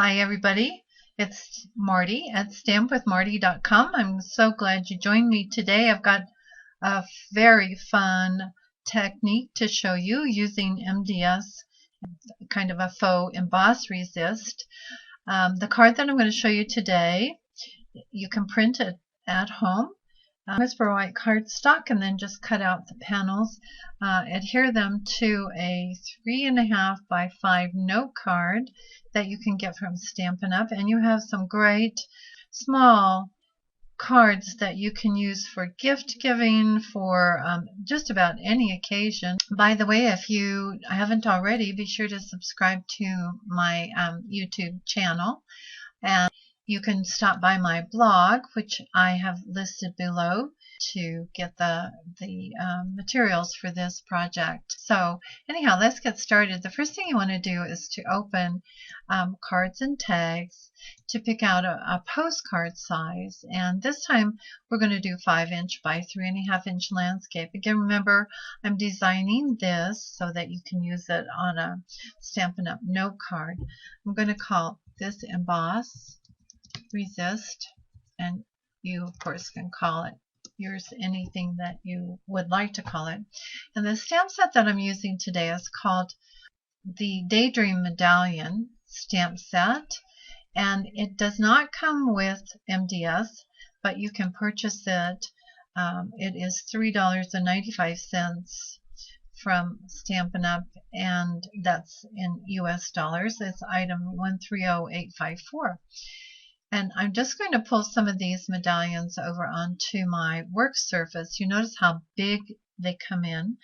Hi everybody, it's Marty at stampwithmarti.com. I'm so glad you joined me today. I've got a very fun technique to show you using MDS, kind of a faux emboss resist. The card that I'm going to show you today, you can print it at home. It's for white cardstock, and then just cut out the panels, adhere them to a 3.5 by 5 note card that you can get from Stampin' Up, and you have some great small cards that you can use for gift giving, for just about any occasion. By the way, if you haven't already, be sure to subscribe to my YouTube channel, and you can stop by my blog, which I have listed below, to get the materials for this project. So anyhow, let's get started. The first thing you want to do is to open cards and tags to pick out a postcard size. And this time we're going to do 5" by 3.5" landscape. Again, remember, I'm designing this so that you can use it on a Stampin' Up note card. I'm going to call this Emboss Resist, and you of course can call it yours anything that you would like to call it. And the stamp set that I'm using today is called the Daydream Medallion stamp set, and it does not come with MDS, but you can purchase it. It is $3.95 from Stampin' Up, and that's in US dollars. It's item 130854. And I'm just going to pull some of these medallions over onto my work surface. You notice how big they come in.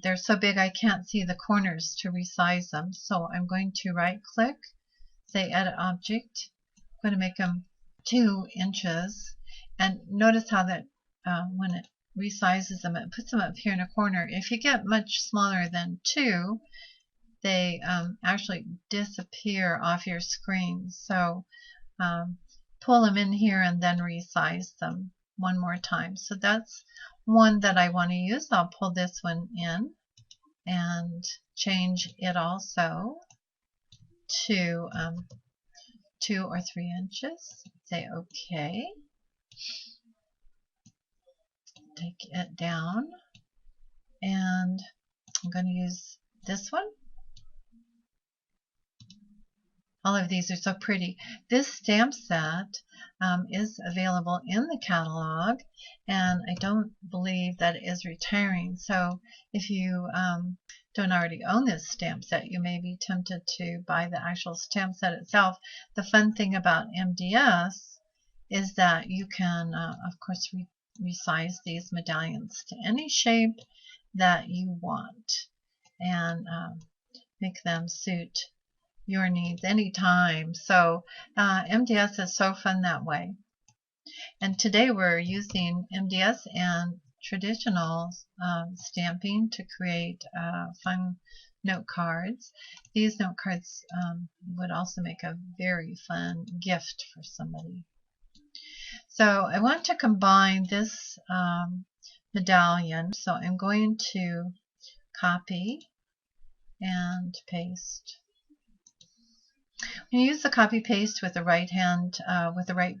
They're so big I can't see the corners to resize them. So I'm going to right click, say Edit Object. I'm going to make them 2 inches. And notice how that when it resizes them, it puts them up here in a corner. If you get much smaller than 2, they actually disappear off your screen. So pull them in here and then resize them one more time. So that's one that I want to use. I'll pull this one in and change it also to 2 or 3 inches. Say OK. Take it down, and I'm going to use this one. All of these are so pretty. This stamp set is available in the catalog, and I don't believe that it is retiring. So if you don't already own this stamp set, you may be tempted to buy the actual stamp set itself. The fun thing about MDS is that you can, of course, resize these medallions to any shape that you want, and make them suit your needs anytime. So MDS is so fun that way. And today we're using MDS and traditional stamping to create fun note cards. These note cards would also make a very fun gift for somebody. So I want to combine this medallion, so I'm going to copy and paste. When you use the copy paste with the right hand, with the right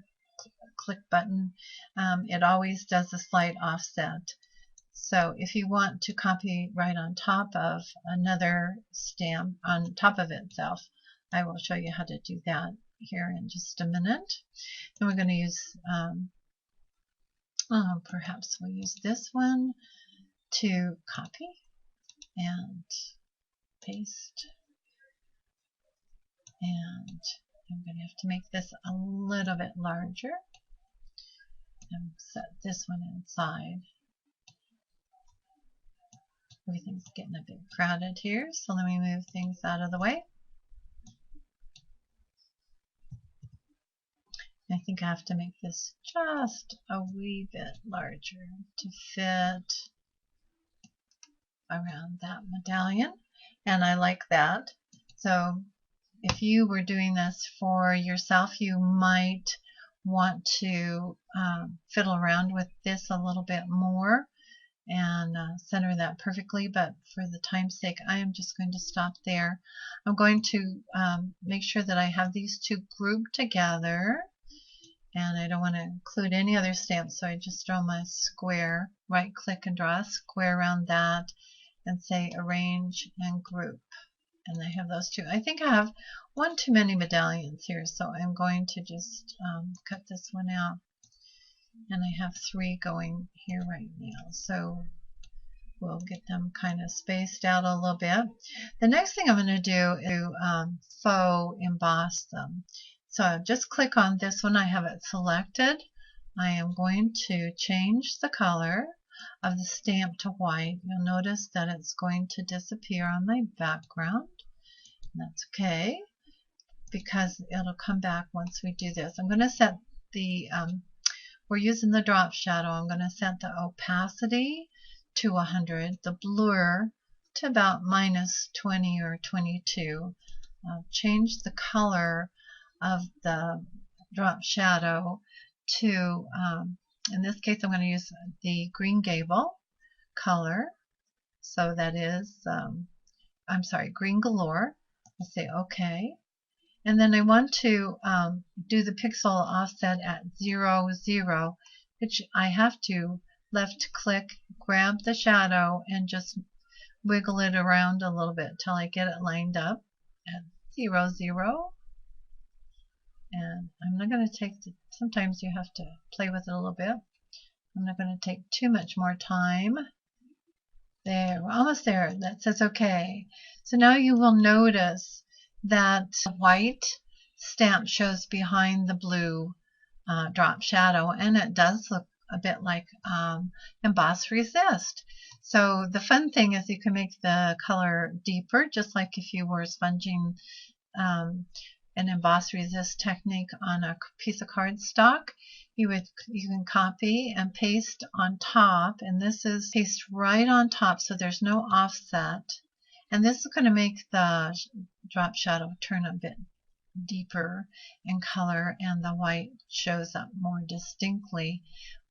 click button, it always does a slight offset. So if you want to copy right on top of another stamp, on top of itself, I will show you how to do that here in just a minute. And we're going to use, perhaps we'll use this one to copy and paste. And I'm going to have to make this a little bit larger and set this one inside. Everything's getting a bit crowded here, so let me move things out of the way. I think I have to make this just a wee bit larger to fit around that medallion, and I like that. So if you were doing this for yourself, you might want to fiddle around with this a little bit more and center that perfectly, but for the time's sake I am just going to stop there. I'm going to make sure that I have these two grouped together, and I don't want to include any other stamps, so I just draw my square, right click and draw a square around that and say arrange and group, and I have those two. I think I have one too many medallions here, so I'm going to just cut this one out, and I have 3 going here right now, so we'll get them kind of spaced out a little bit. The next thing I'm going to do is faux emboss them. So just click on this one. I have it selected. I am going to change the color of the stamp to white. You'll notice that it's going to disappear on my background. And that's okay, because it'll come back once we do this. I'm going to set the, we're using the drop shadow. I'm going to set the opacity to 100, the blur to about -20 or 22. Change the color of the drop shadow to, in this case I'm going to use the Green Gable color, so that is, I'm sorry, Green Galore. I'll say OK. And then I want to do the pixel offset at 0, 0, which I have to left click, grab the shadow, and just wiggle it around a little bit till I get it lined up at 0, 0. And I'm not going to take, sometimes you have to play with it a little bit. I'm not going to take too much more time. There, we're almost there. That says OK. So now you will notice that the white stamp shows behind the blue drop shadow, and it does look a bit like Emboss Resist. So the fun thing is you can make the color deeper, just like if you were sponging an Emboss Resist technique on a piece of cardstock. You can copy and paste on top, and this is paste right on top, so there's no offset. And this is going to make the drop shadow turn a bit deeper in color, and the white shows up more distinctly.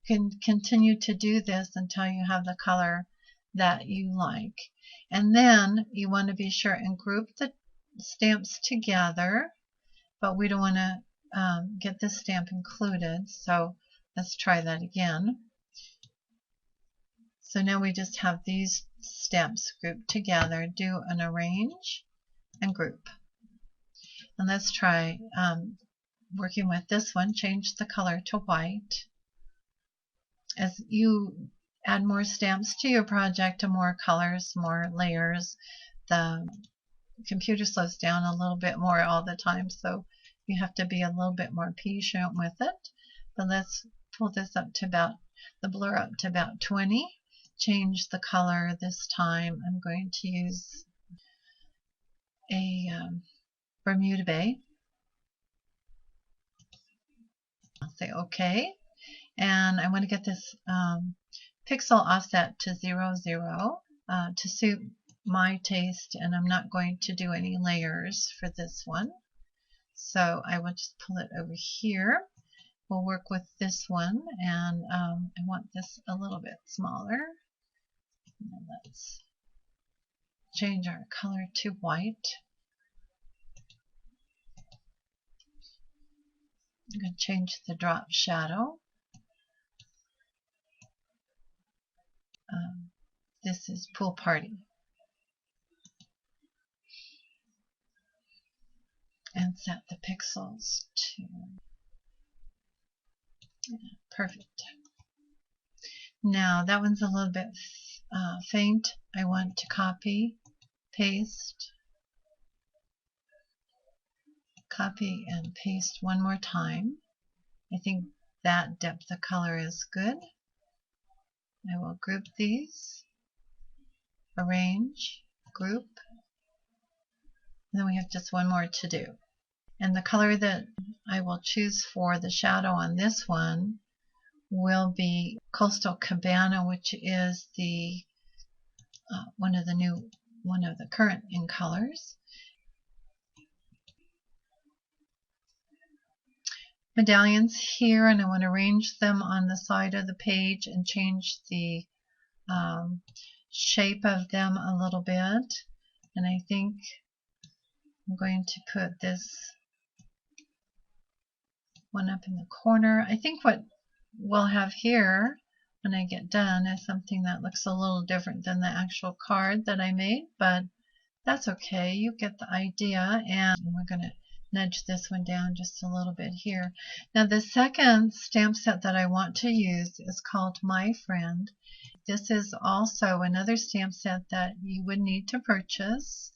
You can continue to do this until you have the color that you like. And then you want to be sure and group the stamps together, but we don't want to get this stamp included, so let's try that again. So now we just have these stamps grouped together. Do an arrange and group. And let's try working with this one. Change the color to white. As you add more stamps to your project, to more colors, more layers, the computer slows down a little bit more all the time, so you have to be a little bit more patient with it. But let's pull this up to about, the blur up to about 20. Change the color this time. I'm going to use a Bermuda Bay. I'll say OK. And I want to get this pixel offset to 0, 0 to suit my taste, and I'm not going to do any layers for this one. So I will just pull it over here. We'll work with this one, and I want this a little bit smaller. And let's change our color to white. I'm going to change the drop shadow. This is Pool Party. And set the pixels to, perfect. Now that one's a little bit faint. I want to copy, paste, copy and paste one more time. I think that depth of color is good. I will group these, arrange, group, and then we have just one more to do. And the color that I will choose for the shadow on this one will be Coastal Cabana, which is the one of the current in colors. Medallions here, and I want to arrange them on the side of the page and change the shape of them a little bit. And I think I'm going to put this one up in the corner. I think what we'll have here when I get done is something that looks a little different than the actual card that I made, but that's okay. You get the idea. And we're going to nudge this one down just a little bit here. Now the second stamp set that I want to use is called My Friend. This is also another stamp set that you would need to purchase.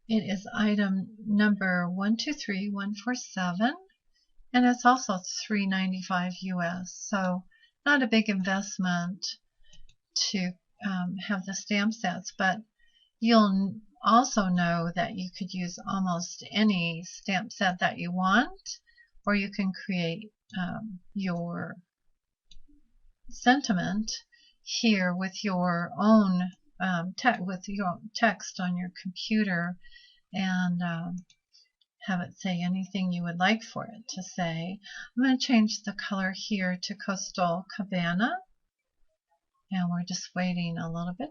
It is item number 123147, and it's also $3.95 US. So not a big investment to have the stamp sets, but you'll also know that you could use almost any stamp set that you want, or you can create your sentiment here with your own text on your computer, and have it say anything you would like for it to say. I'm going to change the color here to Coastal Cabana, and we're just waiting a little bit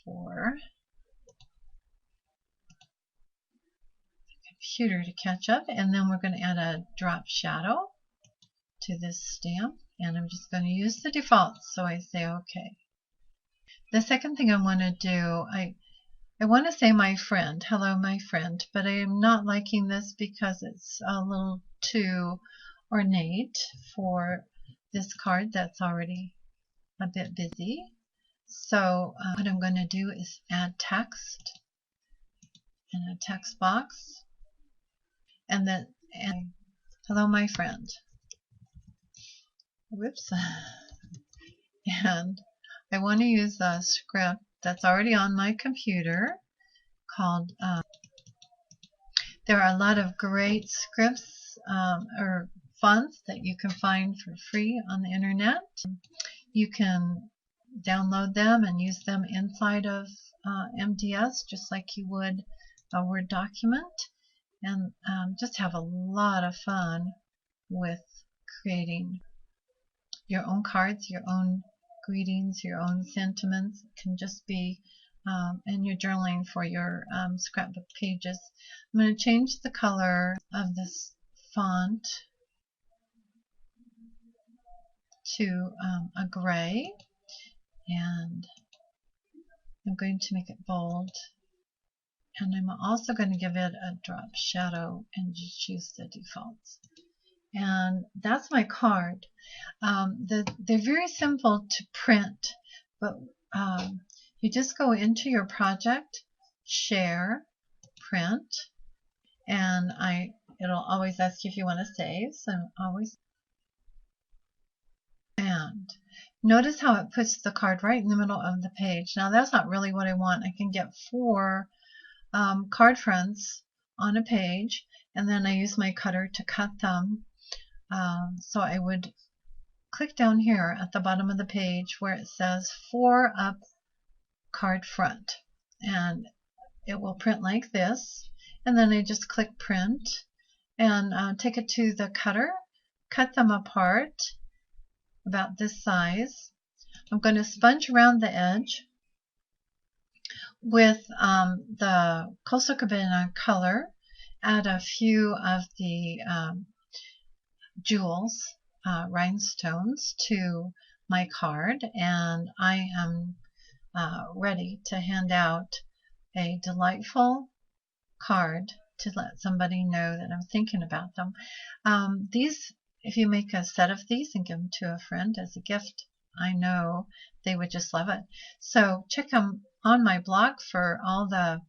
for the computer to catch up, and then we're going to add a drop shadow to this stamp, and I'm just going to use the defaults, so I say OK. The second thing I want to do, I want to say my friend, hello my friend, but I am not liking this because it's a little too ornate for this card that's already a bit busy. So what I'm going to do is add text in a text box, and then hello my friend. Whoops. And I want to use a script that's already on my computer called, there are a lot of great scripts or fonts that you can find for free on the internet. You can download them and use them inside of MDS just like you would a Word document, and just have a lot of fun with creating your own cards, your own greetings, your own sentiments. It can just be in your journaling for your scrapbook pages. I'm going to change the color of this font to a gray, and I'm going to make it bold, and I'm also going to give it a drop shadow and just use the defaults. And that's my card. They're very simple to print, but you just go into your project, share, print, and it'll always ask you if you want to save, so always. And notice how it puts the card right in the middle of the page. Now that's not really what I want. I can get 4 card fronts on a page, and then I use my cutter to cut them. So I would click down here at the bottom of the page where it says 4 up card front, and it will print like this, and then I just click print and take it to the cutter, cut them apart about this size. I'm going to sponge around the edge with the Coastal Cabana color, add a few of the jewels, rhinestones to my card, and I am ready to hand out a delightful card to let somebody know that I'm thinking about them. These, if you make a set of these and give them to a friend as a gift, I know they would just love it. So check them on my blog for all the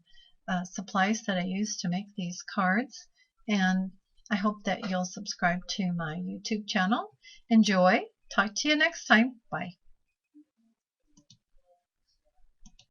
supplies that I use to make these cards, and I hope that you'll subscribe to my YouTube channel. Enjoy. Talk to you next time. Bye.